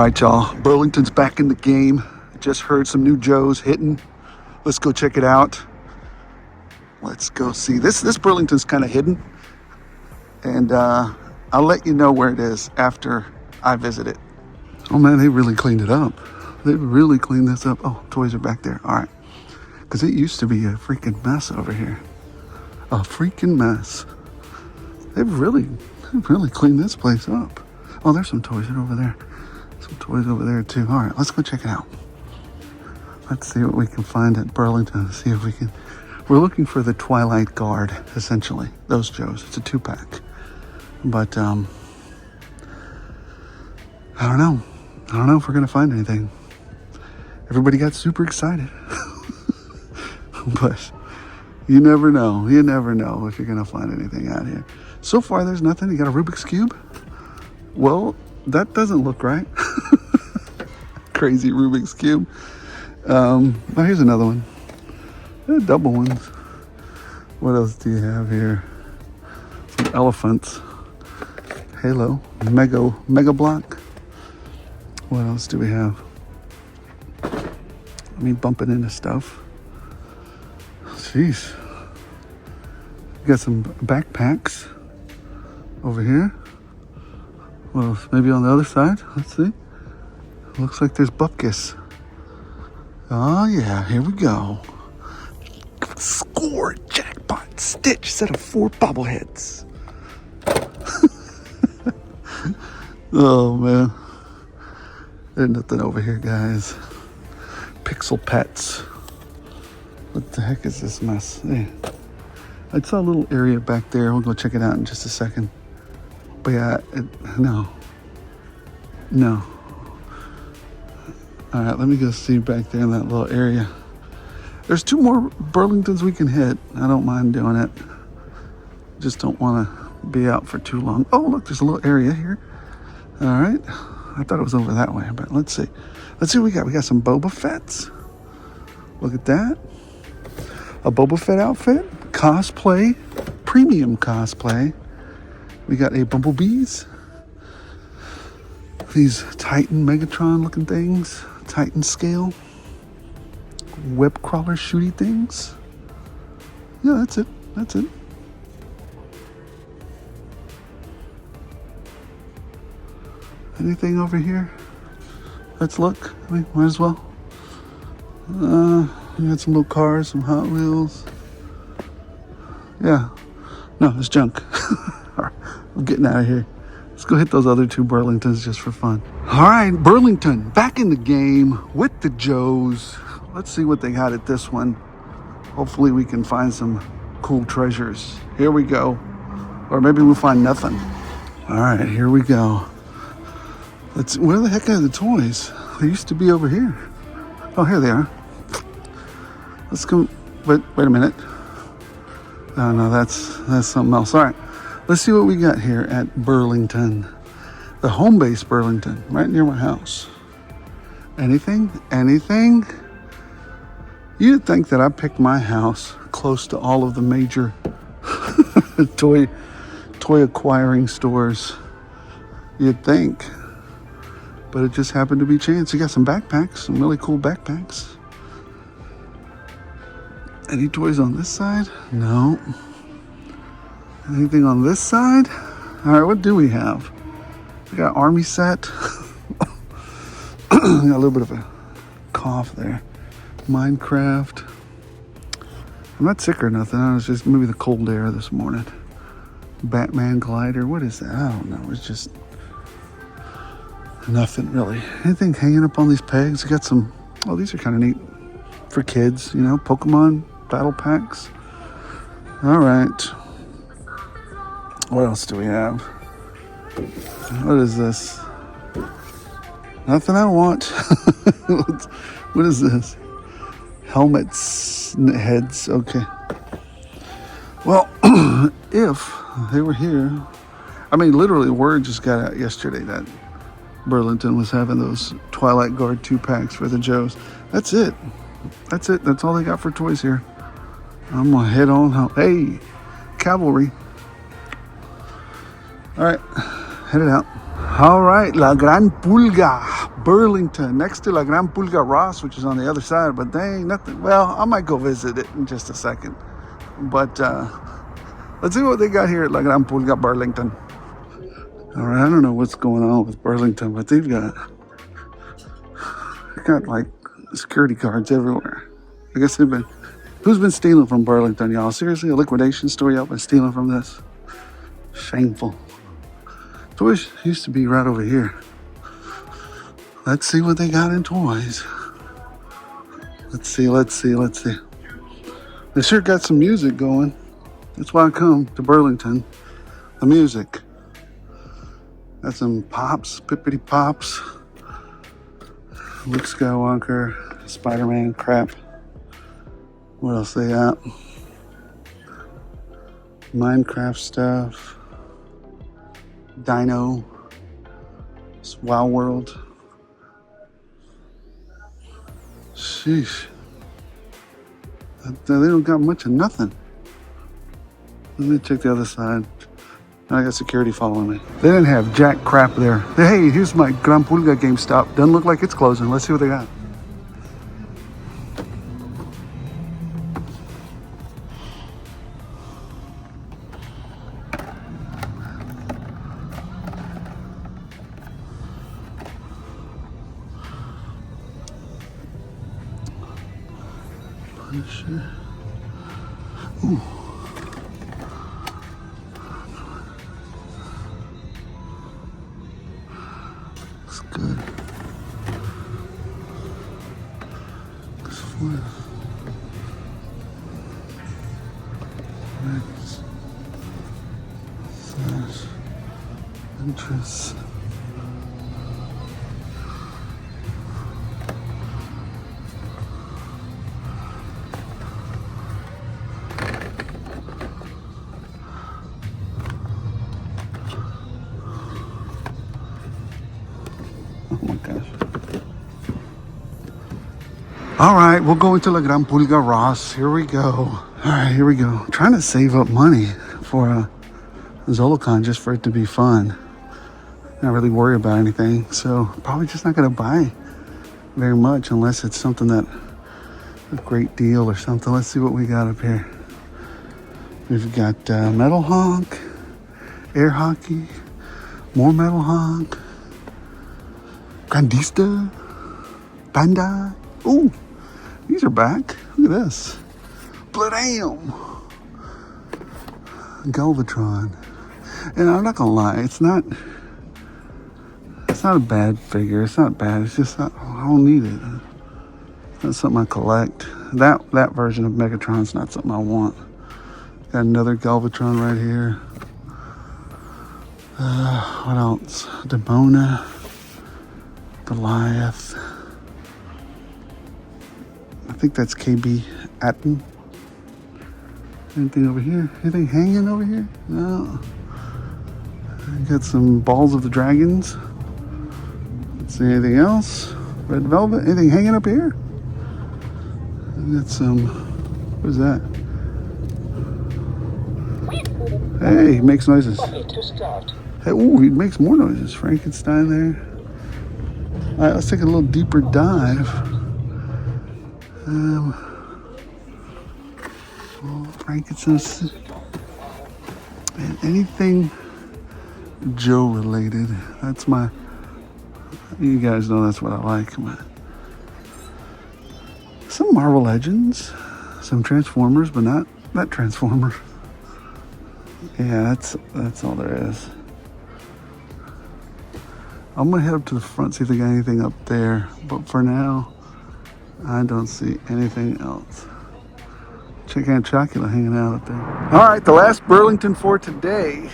right, y'all. Burlington's back in the game. Just heard some new Joes hitting. Let's go check it out. Let's go see. This Burlington's kind of hidden. And I'll let you know where it is after I visit it. Oh man, they really cleaned it up. They really cleaned this up. Oh, toys are back there. All right. Because it used to be a freaking mess over here. A freaking mess. They've really cleaned this place up. Oh, there's some toys over there. Some toys over there too. All right, let's go check it out. Let's see what we can find at Burlington. See if we can. We're looking for the Twilight Guard, essentially. Those Joes. It's a 2-pack. But I don't know. I don't know if we're gonna find anything. Everybody got super excited. But you never know. You never know if you're gonna find anything out here. So far, there's nothing. You got a Rubik's Cube? Well, that doesn't look right. Crazy Rubik's Cube. Oh, here's another one. Double ones. What else do you have here? Some elephants. Halo. Mega Block. What else do we have? I mean, bumping into stuff. Jeez. We got some backpacks over here. Well, maybe on the other side. Let's see. Looks like there's bupkis. Oh yeah, here we go. Score, jackpot, Stitch, set of 4 bobbleheads. Oh man. There's nothing over here, guys. Pixel Pets. What the heck is this mess? Hey. I saw a little area back there. We'll go check it out in just a second. But yeah, no. All right, let me go see back there in that little area. There's 2 more Burlingtons we can hit. I don't mind doing it. Just don't want to be out for too long. Oh, look, there's a little area here. All right. I thought it was over that way, but let's see. Let's see what we got. We got some Boba Fett's. Look at that. A Boba Fett outfit. Cosplay. Premium cosplay. We got a Bumblebees. These Titan Megatron looking things. Titan scale. Web crawler shooty things. Yeah, that's it. That's it. Anything over here? Let's look. I mean, might as well. We got some little cars, some Hot Wheels. Yeah. No, it's junk. All right, I'm getting out of here. Let's go hit those other 2 Burlingtons just for fun. All right, Burlington, back in the game with the Joes. Let's see what they got at this one. Hopefully we can find some cool treasures. Here we go. Or maybe we'll find nothing. All right, here we go. Where the heck are the toys? They used to be over here. Oh, here they are. Let's go. Wait a minute. Oh, no, that's something else. All right. Let's see what we got here at Burlington. The home base Burlington, right near my house. Anything? Anything? You'd think that I picked my house close to all of the major toy acquiring stores. You'd think. But it just happened to be chance. You got some backpacks, some really cool backpacks. Any toys on this side? No. Anything on this side? All right, what do we have? We got army set. Got a little bit of a cough there. Minecraft. I'm not sick or nothing. I was just maybe the cold air this morning. Batman glider. What is that? I don't know. It's just nothing really. Anything hanging up on these pegs? We got some. Oh, these are kind of neat for kids. You know, Pokemon battle packs. All right. What else do we have? What is this? Nothing I want. What is this? Helmets, heads. Okay. Well, if they were here, I mean, literally, word just got out yesterday that Burlington was having those Twilight Guard 2-packs for the Joes. That's it. That's it. That's all they got for toys here. I'm gonna head on home. Hey, cavalry. All right, headed out. All right, La Grand Pulga, Burlington, next to La Grand Pulga Ross, which is on the other side, but they ain't nothing. Well, I might go visit it in just a second. But let's see what they got here at La Grand Pulga, Burlington. All right, I don't know what's going on with Burlington, but they've got like security guards everywhere. I guess they've been, who's been stealing from Burlington, y'all? Seriously, a liquidation store y'all been stealing from this? Shameful. Toys used to be right over here. Let's see what they got in toys. Let's see. They sure got some music going. That's why I come to Burlington. The music. Got some pops, pippity pops. Luke Skywalker, Spiderman crap. What else they got? Minecraft stuff. Dino. Wow World. Sheesh. They don't got much of nothing. Let me check the other side. I got security following me. They didn't have jack crap there. Hey, here's my Grand Pulga GameStop. Doesn't look like it's closing. Let's see what they got. Punisher. Ooh. Looks good. Looks fun. Next. Slash. Interest. Oh my gosh. All right, we'll go into La Gran Pulga Ross. Here we go. All right, here we go. Trying to save up money for a Zolocon just for it to be fun. Not really worry about anything. So probably just not going to buy very much unless it's something that a great deal or something. Let's see what we got up here. We've got Metal Honk, Air Hockey, more Metal Honk, Grandista, Panda. Ooh, these are back. Look at this. Bladam. Galvatron. And I'm not gonna lie, it's not a bad figure. It's not bad. It's just not, I don't need it. It's not something I collect. That version of Megatron's not something I want. Got another Galvatron right here. What else? Demona. Goliath. I think that's KB Atten. Anything over here? Anything hanging over here? No. I got some Balls of the Dragons. Let's see, anything else? Red Velvet? Anything hanging up here? I got some, what is that? Hey, he makes noises. Hey, ooh, he makes more noises. Frankenstein there. All right, let's take a little deeper dive. Frankenstein. And anything Joe related. That's my, you guys know that's what I like. Some Marvel Legends, some Transformers, but not Transformers. Yeah, that's all there is. I'm gonna head up to the front, see if they got anything up there. But for now, I don't see anything else. Check out Chocula hanging out up there. All right, the last Burlington for today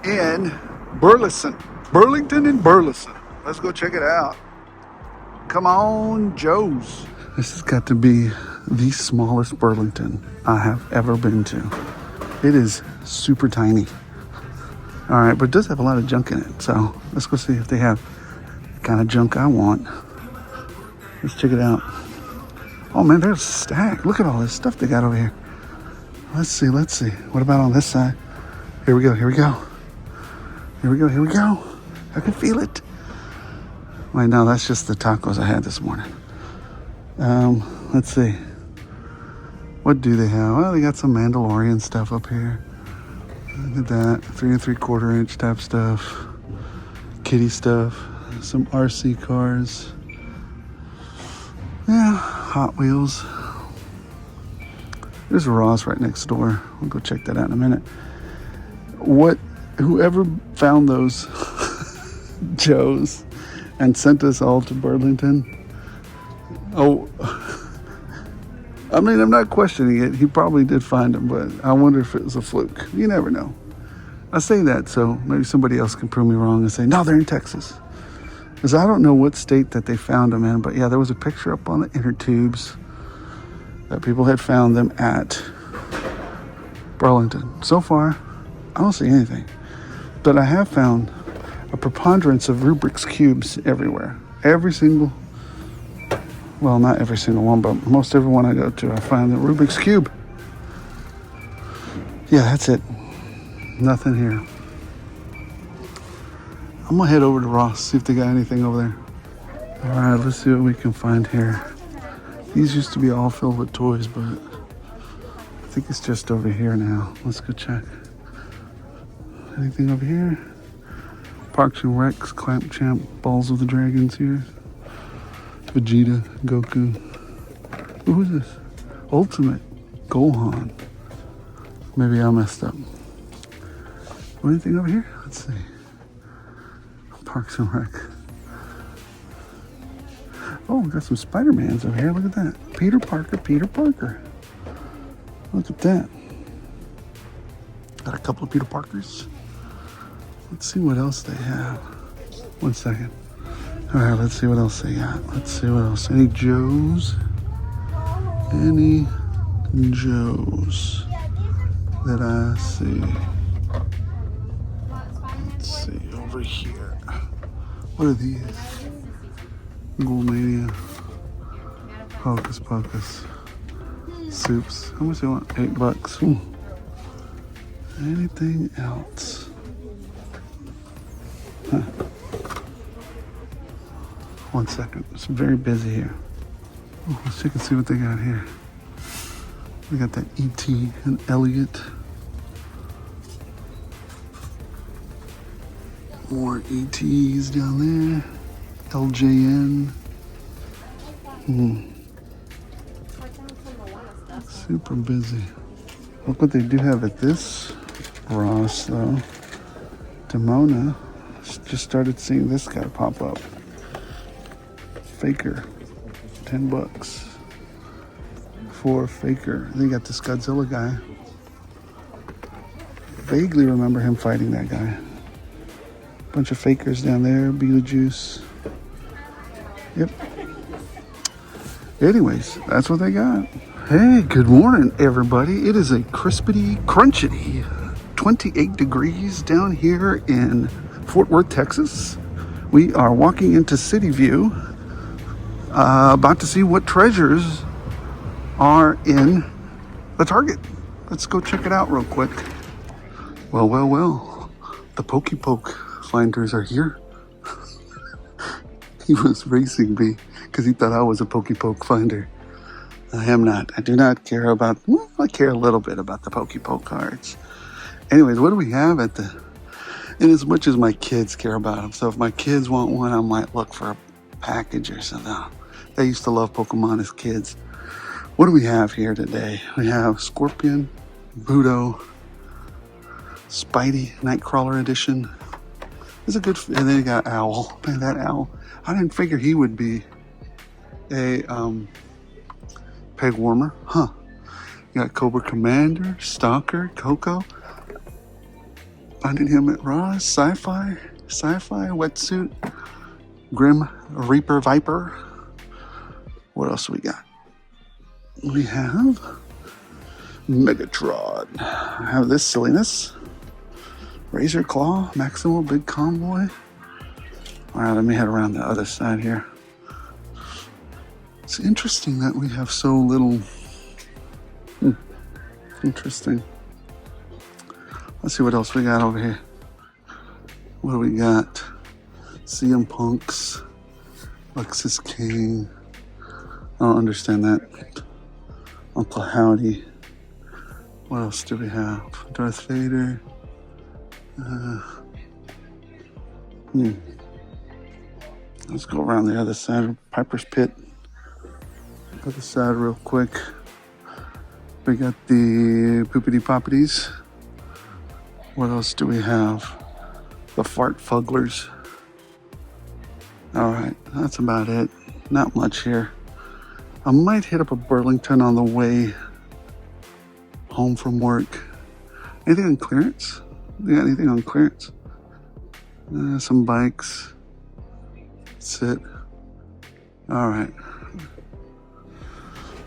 in Burleson. Burlington and Burleson. Let's go check it out. Come on, Joe's. This has got to be the smallest Burlington I have ever been to. It is super tiny. All right, but it does have a lot of junk in it. So let's go see if they have the kind of junk I want. Let's check it out. Oh man, there's a stack. Look at all this stuff they got over here. Let's see. What about on this side? Here we go. I can feel it. Wait, no, that's just the tacos I had this morning. Let's see. What do they have? Well, they got some Mandalorian stuff up here. Look at that. 3 3/4 inch type stuff. Kitty stuff. Some RC cars. Yeah, Hot Wheels. There's a Ross right next door. We'll go check that out in a minute. Whoever found those Joes and sent us all to Burlington. Oh, I mean, I'm not questioning it. He probably did find them, but I wonder if it was a fluke. You never know. I say that so maybe somebody else can prove me wrong and say, no, they're in Texas. Because I don't know what state that they found them in, but yeah, there was a picture up on the inner tubes that people had found them at Burlington. So far, I don't see anything. But I have found a preponderance of Rubik's Cubes everywhere. Every single, well, not every single one, but most every one I go to, I find the Rubik's Cube. Yeah, that's it. Nothing here. I'm gonna head over to Ross, see if they got anything over there. All right, let's see what we can find here. These used to be all filled with toys, but I think it's just over here now. Let's go check. Anything over here? Parks and Recs, Clamp Champ, Balls of the Dragons here. Vegeta, Goku. Who is this? Ultimate Gohan. Maybe I messed up. Anything over here? Let's see. Parks and Rec. Oh, we got some Spider-Mans over here. Look at that. Peter Parker, Peter Parker. Look at that. Got a couple of Peter Parkers. Let's see what else they have. 1 second. All right, let's see what else they got. Let's see what else. Any Joes? Any Joes that I see? Let's see, over here. What are these? Ghoulmania. Hocus Pocus. Soups. How much do you want? $8. Ooh. Anything else? Huh. 1 second. It's very busy here. Oh, let's check and see what they got here. We got that E.T. and Elliot. More ETs down there. LJN. Super busy. Look what they do have at this Ross though. Demona. Just started seeing this guy pop up. Faker. $10 for Faker. They got this Godzilla guy. Vaguely remember him fighting that guy. Bunch of Fakers down there. Beetlejuice. Yep. Anyways, that's what they got. Hey, good morning, everybody. It is a crispity, crunchity 28 degrees down here in Fort Worth, Texas. We are walking into City View, about to see what treasures are in the Target. Let's go check it out real quick. Well, well, well. The Pokey Poke finders are here. He was racing me because he thought I was a Pokey Poke finder. I am not. I do not care about, well, I care a little bit about the Pokey Poke cards. Anyways, what do we have at the, in as much as my kids care about them. So if my kids want one, I might look for a package or something. They used to love Pokemon as kids. What do we have here today? We have Scorpion, Budo, Spidey, Nightcrawler edition. It's a good, and then you got Owl. Man, that Owl. I didn't figure he would be a peg warmer. Huh. You got Cobra Commander, Stalker, Coco. Finding him at Ross, Sci-Fi, Wetsuit, Grim Reaper Viper. What else we got? We have Megatron. I have this silliness. Razor Claw, Maximal, Big Convoy. All right, let me head around the other side here. It's interesting that we have so little. Interesting. Let's see what else we got over here. What do we got? CM Punk's, Lexus King. I don't understand that. Uncle Howdy. What else do we have? Darth Vader. Let's go around the other side of Piper's Pit. Other side real quick. We got the Poopity Poppities. What else do we have? The Fart Fugglers. Alright, that's about it. Not much here. I might hit up a Burlington on the way home from work. Anything on clearance? You got anything on clearance? Some bikes. That's it. Alright.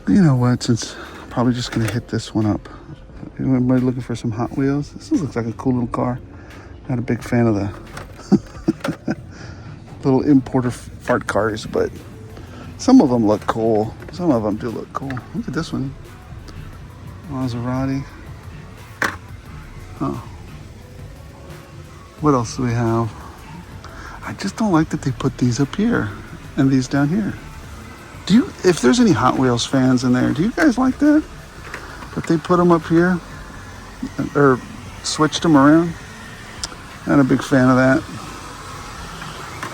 You know what? Since I'm probably just going to hit this one up. Anybody looking for some Hot Wheels? This looks like a cool little car. Not a big fan of the little importer fart cars, but some of them look cool. Some of them do look cool. Look at this one. Maserati. Oh. What else do we have? I just don't like that they put these up here and these down here. If there's any Hot Wheels fans in there, do you guys like that? That they put them up here? Or switched them around? Not a big fan of that.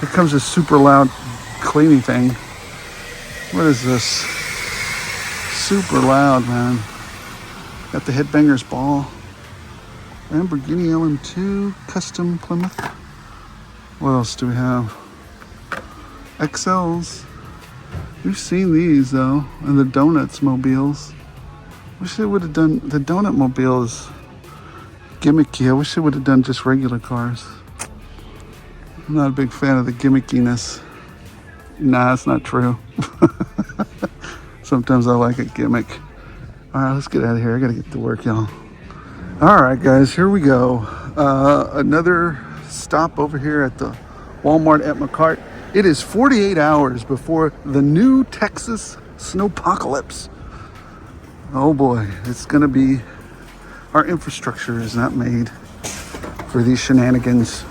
Here comes this super loud cleaning thing. What is this? Super loud, man. Got the Headbangers Ball. Lamborghini LM2 Custom Plymouth. What else do we have? XLs. We've seen these though, and the Donuts mobiles. Wish they would have done the Donut mobiles. Gimmicky. I wish they would have done just regular cars. I'm not a big fan of the gimmickiness. Nah, that's not true. Sometimes I like a gimmick. All right, let's get out of here. I gotta get to work, y'all. All right, guys, here we go. Another stop over here at the Walmart at McCart. It is 48 hours before the new Texas snowpocalypse. Oh boy, it's gonna be, our infrastructure is not made for these shenanigans.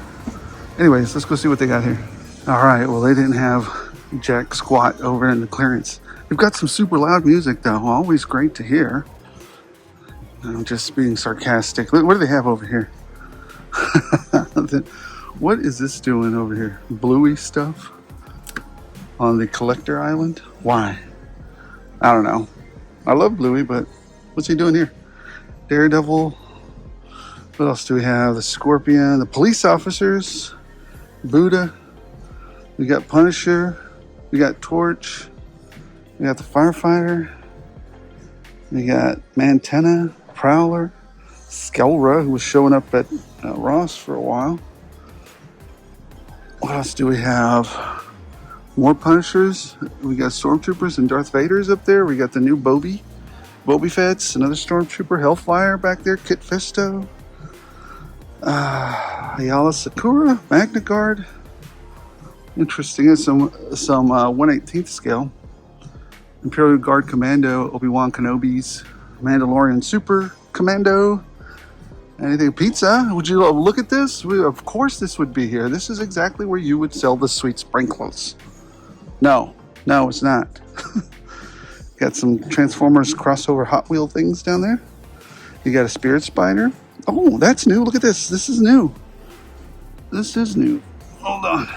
Anyways, let's go see what they got here. All right, well, they didn't have jack squat over in the clearance. They've got some super loud music though, always great to hear. I'm just being sarcastic. Look, what do they have over here? What is this doing over here? Bluey stuff on the collector island? Why? I don't know. I love Bluey, but what's he doing here? Daredevil. What else do we have? The Scorpion, the police officers, Buddha. We got Punisher. We got Torch. We got the firefighter. We got Mantenna, Prowler, Skelra, who was showing up at Ross for a while. What else do we have? More Punishers. We got Stormtroopers and Darth Vaders up there. We got the new Boba Fett's, another Stormtrooper, Hellfire back there, Kit Fisto, Ayala Sakura, Magna Guard. Interesting. Some 1/18th scale. Imperial Guard Commando, Obi-Wan Kenobi's, Mandalorian Super Commando. Anything pizza? Would you look at this? Of course this would be here. This is exactly where you would sell the sweet sprinkles. No, it's not. Got some Transformers crossover Hot Wheel things down there. You got a Spirit Spider. Oh, that's new. Look at this. This is new. This is new. Hold on.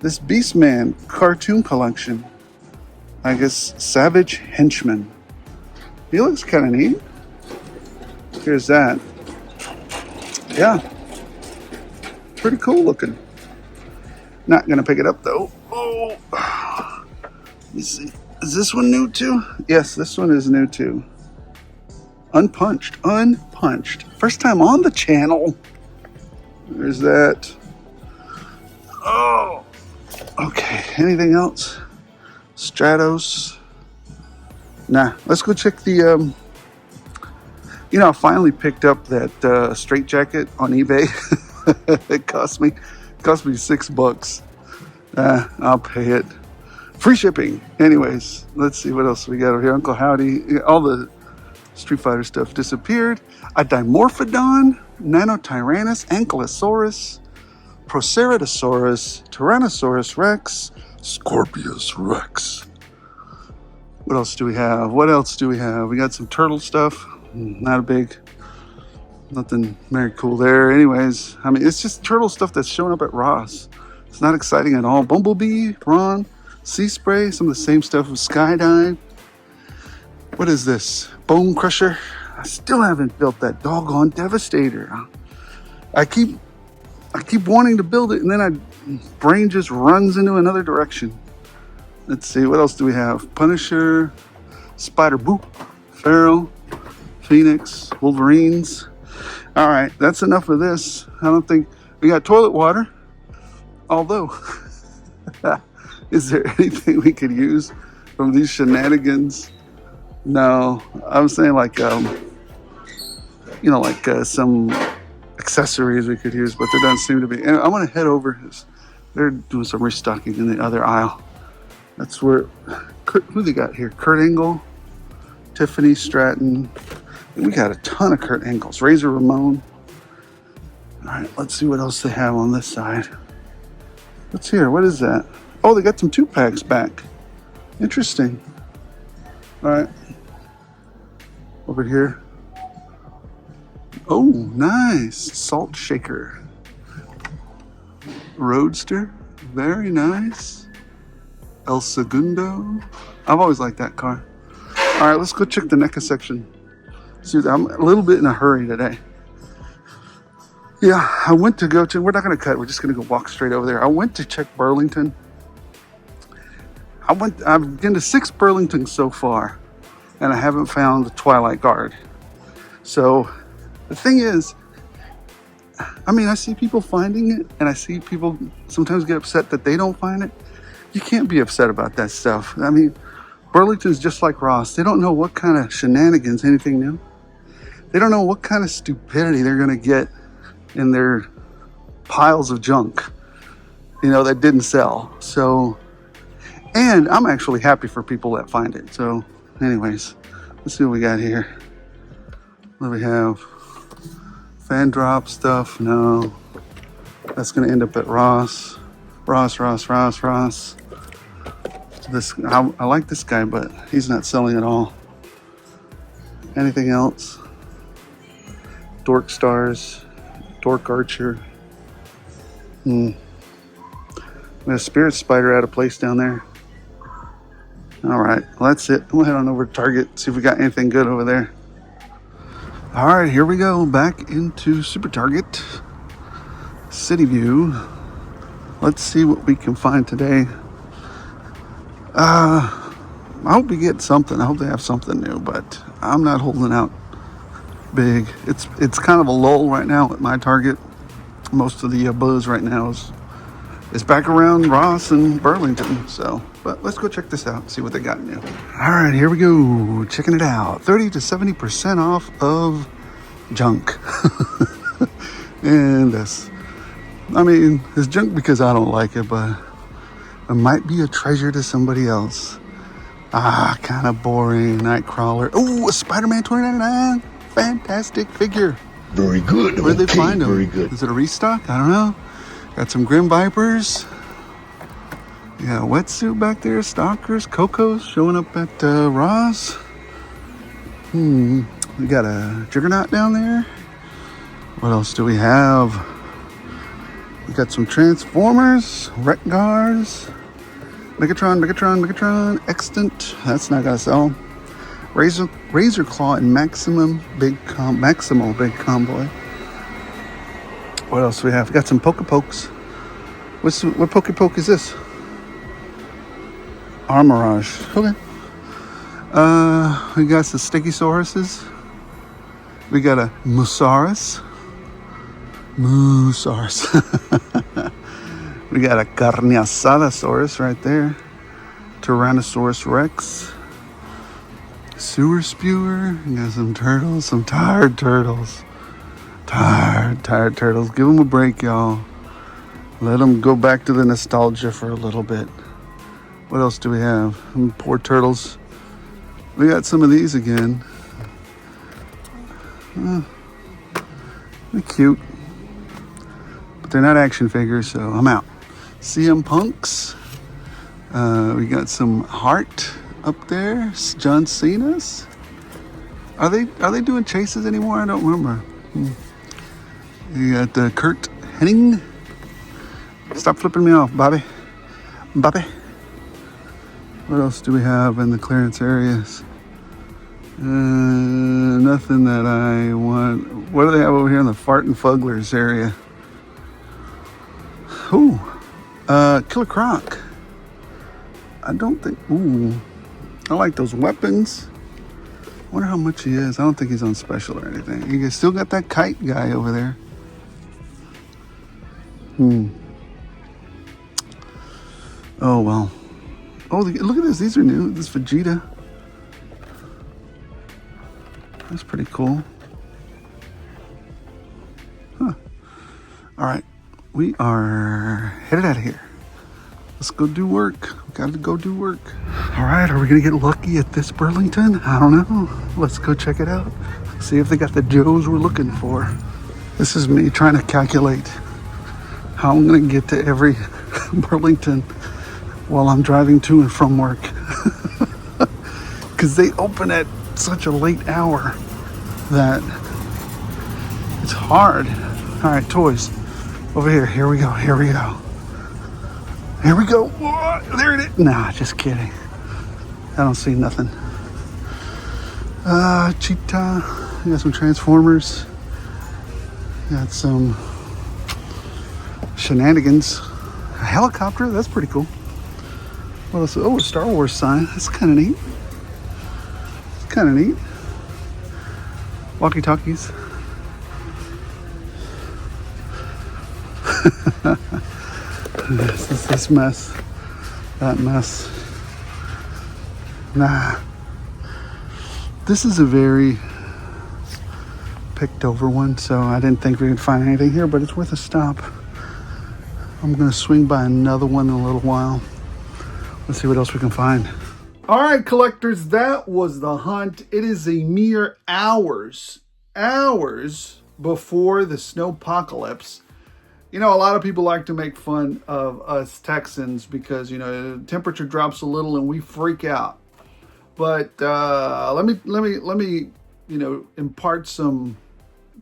This Beastman cartoon collection. I guess Savage Henchman. He looks kind of neat. Here's that. Yeah. Pretty cool looking. Not gonna pick it up though. Oh. Let me see. Is this one new too? Yes, this one is new too. Unpunched. First time on the channel. There's that. Oh. Okay. Anything else? Stratos. Nah. Let's go check the I finally picked up that straight jacket on eBay. It cost me $6. I'll pay it. Free shipping. Anyways, let's see what else we got over here. Uncle Howdy. All the Street Fighter stuff disappeared. A Dimorphodon, Nanotyrannus, Ankylosaurus, Proceratosaurus, Tyrannosaurus Rex, Scorpius Rex. What else do we have? What else do we have? We got some turtle stuff. Not a big, nothing very cool there. Anyways, I mean, it's just turtle stuff that's showing up at Ross. It's not exciting at all. Bumblebee, Ron, Sea Spray, some of the same stuff with Skydive. What is this? Bone Crusher. I still haven't built that doggone Devastator. I keep wanting to build it, and then my brain just runs into another direction. Let's see, what else do we have? Punisher, Spider Boop, Pharaoh, Phoenix, Wolverines. All right, that's enough of this. I don't think we got toilet water. Although, is there anything we could use from these shenanigans? No, I was saying like, some accessories we could use, but there doesn't seem to be. And I want to head over. They're doing some restocking in the other aisle. That's where, who they got here? Kurt Angle, Tiffany Stratton. And we got a ton of Kurt Angles. Razor Ramon. All right, let's see what else they have on this side. What's here? What is that? Oh, they got some 2-packs back. Interesting. All right. Over here. Oh, nice. Salt Shaker. Roadster. Very nice. El Segundo. I've always liked that car. All right, let's go check the NECA section. See, I'm a little bit in a hurry today. Yeah, I went to go to, we're not going to cut. We're just going to go walk straight over there. I went to check Burlington. I've been to 6 Burlingtons so far, and I haven't found the Twilight Guard. So the thing is, I mean, I see people finding it, and I see people sometimes get upset that they don't find it. You can't be upset about that stuff. I mean, Burlington's just like Ross. They don't know what kind of shenanigans, anything new. They don't know what kind of stupidity they're going to get in their piles of junk, that didn't sell. So, and I'm actually happy for people that find it. So, anyways, let's see what we got here. What do we have? Fan drop stuff? No. That's going to end up at Ross. Ross. I like this guy, but he's not selling at all. Anything else? Dork Stars, Dork Archer. There's a Spirit Spider out of place down there. All right, well, that's it. We'll head on over to Target, see if we got anything good over there. All right, here we go. Back into Super Target. City View. Let's see what we can find today. I hope we get something. I hope they have something new, but I'm not holding out big. It's kind of a lull right now at my Target. Most of the buzz right now is back around Ross and Burlington. So, but let's go check this out, see what they got new. All right, here we go. Checking it out. 30 to 70% off of junk. And this, I mean, it's junk because I don't like it, but it might be a treasure to somebody else. Kind of boring. Nightcrawler. Oh, a Spiderman 2099. Fantastic figure. Very good. Where'd they find him? Very good. Is it a restock? I don't know. Got some Grim Vipers. Yeah, wetsuit back there. Stalkers. Cocos showing up at Ross. We got a Juggernaut down there. What else do we have? We got some Transformers. Wreck-Gars. Megatron. Extant. That's not gonna sell. Razor Claw and Maximal Big Convoy. What else do we have? We got some Pokepokes. What Pokepoke is this? Armorage. Okay. We got the Stegosauruses. We got a Moosaurus. We got a Carniasaurus right there. Tyrannosaurus Rex. Sewer Spewer. We got some turtles, some tired turtles. Tired turtles. Give them a break, y'all. Let them go back to the nostalgia for a little bit. What else do we have? Poor turtles. We got some of these again. They're cute. But they're not action figures, so I'm out. CM Punks. We got some Hart up there. John Cena's. Are they doing chases anymore? I don't remember. You got Kurt Hennig. Stop flipping me off, Bobby. Bobby. What else do we have in the clearance areas? Nothing that I want. What do they have over here in the Fart and Fugglers area? Ooh, Killer Croc. I don't think. Ooh, I like those weapons. Wonder how much he is. I don't think he's on special or anything. You still got that kite guy over there. Oh well. Oh, look at this. These are new. This Vegeta. That's pretty cool. Huh. All right. We are headed out of here. Let's go do work. Got to go do work. All right. Are we going to get lucky at this Burlington? I don't know. Let's go check it out. See if they got the Joes we're looking for. This is me trying to calculate how I'm going to get to every Burlington while I'm driving to and from work. Because they open at such a late hour that it's hard. All right, toys. Over here. Here we go. Here we go. Here we go. Whoa, there it is. Nah, just kidding. I don't see nothing. Cheetah. We got some Transformers. Got some shenanigans. A helicopter. That's pretty cool. What else? Oh, a Star Wars sign. That's kind of neat. It's kind of neat. Walkie-talkies. This mess. That mess. Nah. This is a very picked over one, so I didn't think we could find anything here, but it's worth a stop. I'm going to swing by another one in a little while. Let's see what else we can find. All right, collectors, that was the hunt. It is a mere hours before the snowpocalypse. You know, a lot of people like to make fun of us Texans because, you know, the temperature drops a little and we freak out. But let me, you know, impart some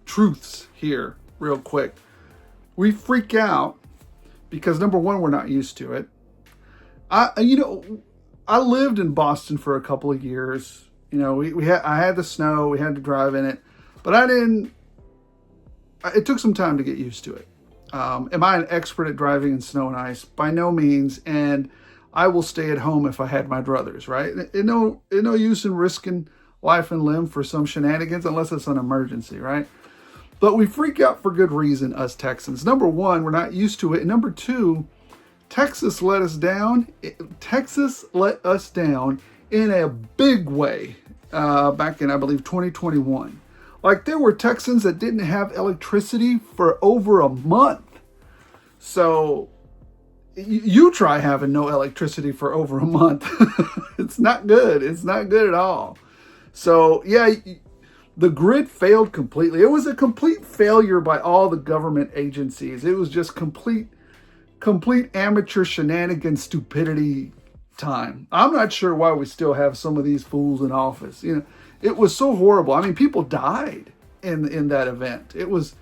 truths here real quick. We freak out because, number one, we're not used to it. I lived in Boston for a couple of years. You know, I had the snow, we had to drive in it, but it took some time to get used to it. Am I an expert at driving in snow and ice? By no means. And I will stay at home if I had my druthers, right? No use in risking life and limb for some shenanigans unless it's an emergency, right? But we freak out for good reason, us Texans. Number one, we're not used to it. And number two, Texas let us down. Texas let us down in a big way back in, I believe, 2021. Like, there were Texans that didn't have electricity for over a month. So you try having no electricity for over a month. It's not good. It's not good at all. So, yeah, the grid failed completely. It was a complete failure by all the government agencies. It was just complete amateur shenanigans, stupidity time. I'm not sure why we still have some of these fools in office. You know, it was so horrible. I mean, people died in that event. It was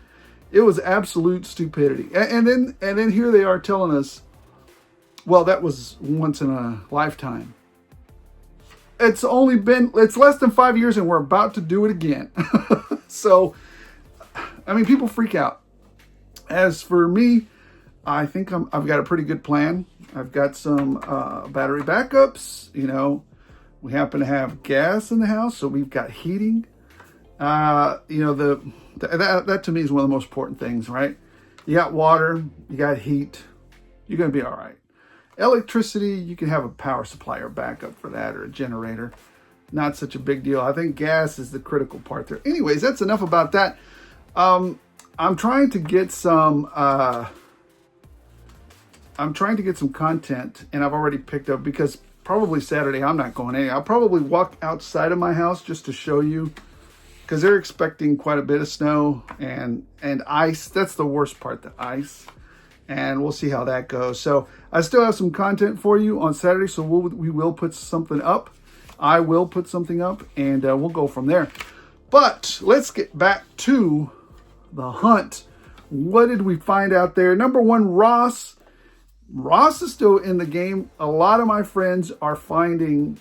absolute stupidity. And then here they are telling us, well, that was once in a lifetime. It's less than 5 years and we're about to do it again. So, I mean, people freak out. As for me, I think I've got a pretty good plan. I've got some battery backups. You know, we happen to have gas in the house, so we've got heating. You know, that to me is one of the most important things, right? You got water, you got heat, you're going to be all right. Electricity, you can have a power supply or backup for that, or a generator. Not such a big deal. I think gas is the critical part there. Anyways, that's enough about that. I'm trying to get some content, and I've already picked up, because probably Saturday I'm not going anywhere. I'll probably walk outside of my house just to show you, because they're expecting quite a bit of snow and ice. That's the worst part, the ice. and we'll see how that goes. So I still have some content for you on Saturday, so we will put something up. I will put something up, and we'll go from there. But let's get back to the hunt. What did we find out there? Number one, Ross. Ross is still in the game. A lot of my friends are finding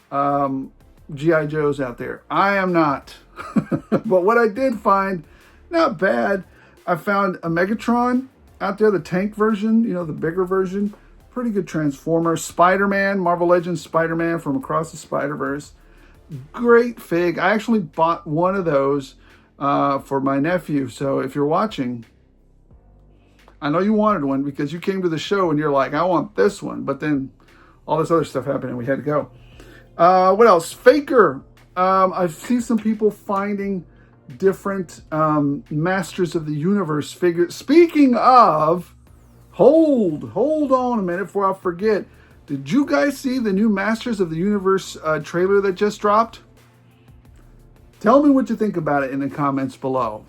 G.I. Joes out there. I am not. But what I did find, not bad. I found a Megatron out there, the tank version, you know, the bigger version. Pretty good Transformer. Spider-Man, Marvel Legends Spider-Man from Across the Spider-Verse. Great fig. I actually bought one of those for my nephew. So if you're watching, I know you wanted one because you came to the show and you're like, I want this one. But then all this other stuff happened and we had to go. What else? Faker. I've seen some people finding different Masters of the Universe figures. Speaking of, hold on a minute before I forget. Did you guys see the new Masters of the Universe trailer that just dropped? Tell me what you think about it in the comments below.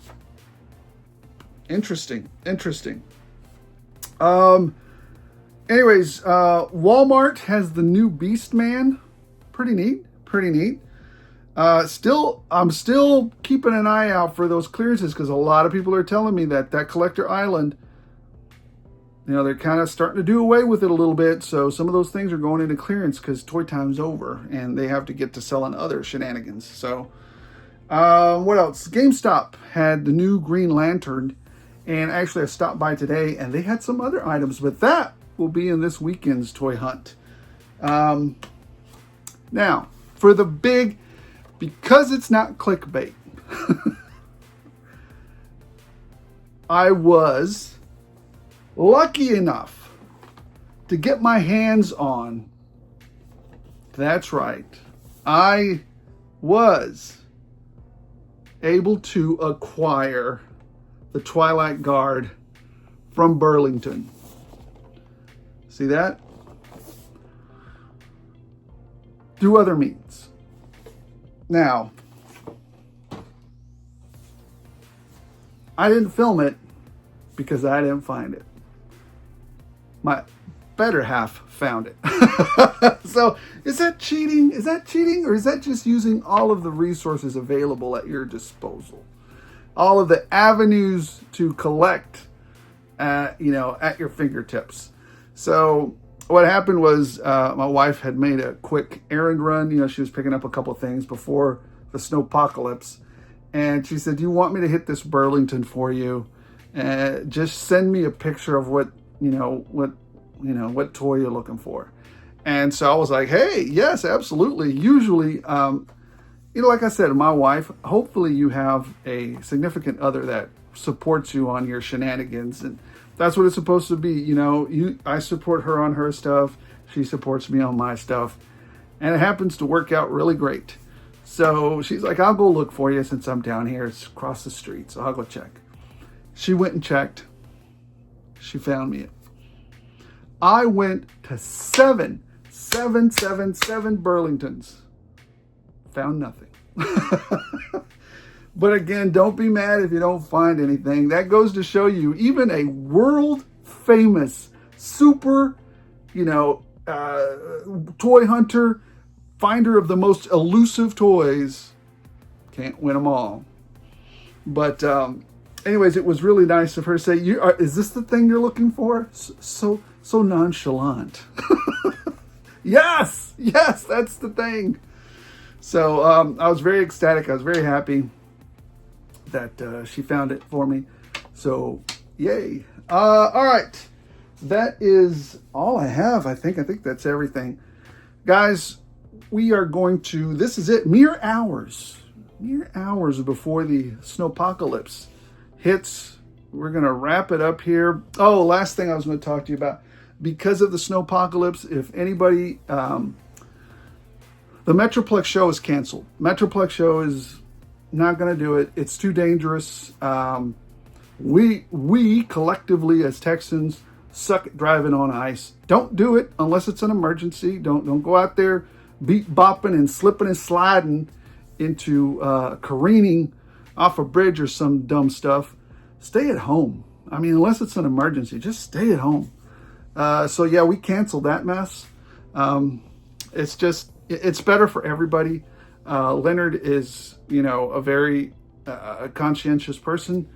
Interesting. Anyways, Walmart has the new Beast Man. Pretty neat. I'm still keeping an eye out for those clearances because a lot of people are telling me that Collector Island, you know, they're kind of starting to do away with it a little bit. So some of those things are going into clearance because Toy Time's over and they have to get to selling other shenanigans. So what else? GameStop had the new Green Lantern, and actually I stopped by today and they had some other items, but that will be in this weekend's toy hunt. Now, for the big, because it's not clickbait, I was lucky enough to get my hands on, that's right, I was able to acquire the Twilight Guard from Burlington. See that? Through other means. Now, I didn't film it because I didn't find it. My better half found it. So, is that cheating? Is that cheating? Or is that just using all of the resources available at your disposal? All of the avenues to collect, at your fingertips. So, what happened was my wife had made a quick errand run. You know, she was picking up a couple things before the snowpocalypse. And she said, do you want me to hit this Burlington for you? Just send me a picture of what toy you're looking for. And so I was like, hey, yes, absolutely. Usually, like I said, my wife, hopefully you have a significant other that supports you on your shenanigans. And that's what it's supposed to be. I support her on her stuff. She supports me on my stuff. And it happens to work out really great. So she's like, I'll go look for you since I'm down here. It's across the street. So I'll go check. She went and checked. She found me it. I went to seven Burlingtons. Found nothing. But again, don't be mad if you don't find anything. That goes to show you, even a world famous super, toy hunter, finder of the most elusive toys, can't win them all. But anyways, it was really nice of her to say, is this the thing you're looking for? So nonchalant. Yes, that's the thing. So I was very ecstatic. I was very happy that she found it for me. So yay. All right. That is all I have. I think that's everything. Guys, we are going to, this is it. Mere hours before the snowpocalypse hits. We're going to wrap it up here. Oh, last thing I was going to talk to you about. Because of the snowpocalypse, if anybody, the Metroplex show is canceled. Metroplex show is not going to do it. It's too dangerous. We collectively as Texans suck at driving on ice. Don't do it unless it's an emergency. Don't go out there beat bopping and slipping and sliding into careening off a bridge or some dumb stuff. Stay at home. I mean, unless it's an emergency, just stay at home. So yeah, we canceled that mess. It's better for everybody. Leonard is, a very conscientious person,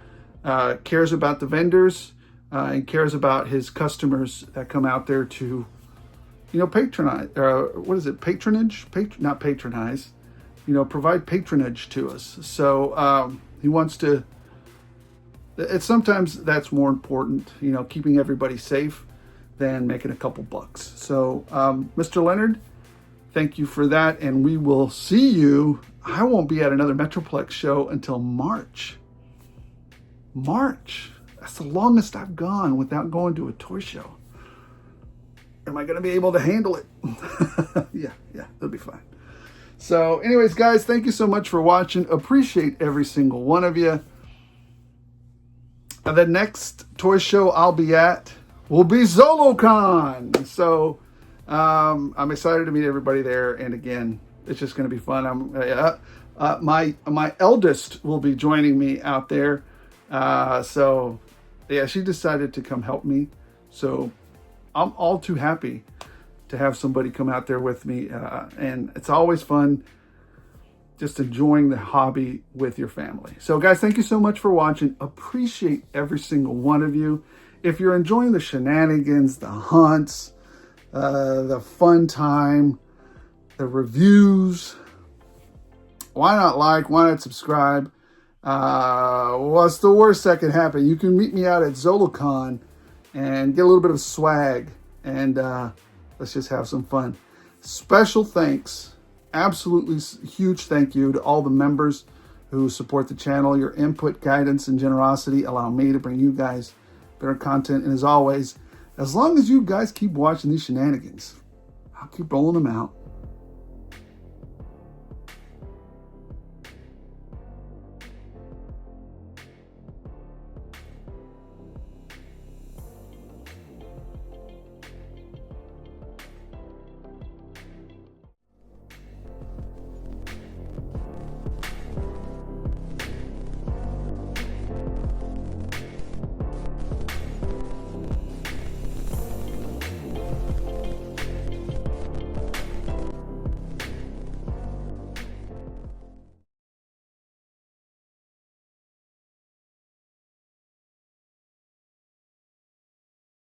cares about the vendors, and cares about his customers that come out there to, patronize, what is it? Patronage? Not patronize, provide patronage to us. So he wants to, sometimes that's more important, keeping everybody safe than making a couple bucks. So, Mr. Leonard, thank you for that. And we will see you. I won't be at another Metroplex show until March. March. That's the longest I've gone without going to a toy show. Am I going to be able to handle it? Yeah, it'll be fine. So anyways, guys, thank you so much for watching. Appreciate every single one of you. The next toy show I'll be at will be ZoloCon. So I'm excited to meet everybody there. And again, it's just going to be fun. My eldest will be joining me out there. So yeah, she decided to come help me. So I'm all too happy to have somebody come out there with me. And it's always fun just enjoying the hobby with your family. So guys, thank you so much for watching. Appreciate every single one of you. If you're enjoying the shenanigans, the hunts, the fun time, the reviews, why not like, why not subscribe? What's the worst that can happen? You can meet me out at ZoloCon and get a little bit of swag, and let's just have some fun. Special thanks, absolutely huge thank you to all the members who support the channel. Your input, guidance, and generosity allow me to bring you guys better content. And as always, as long as you guys keep watching these shenanigans, I'll keep rolling them out.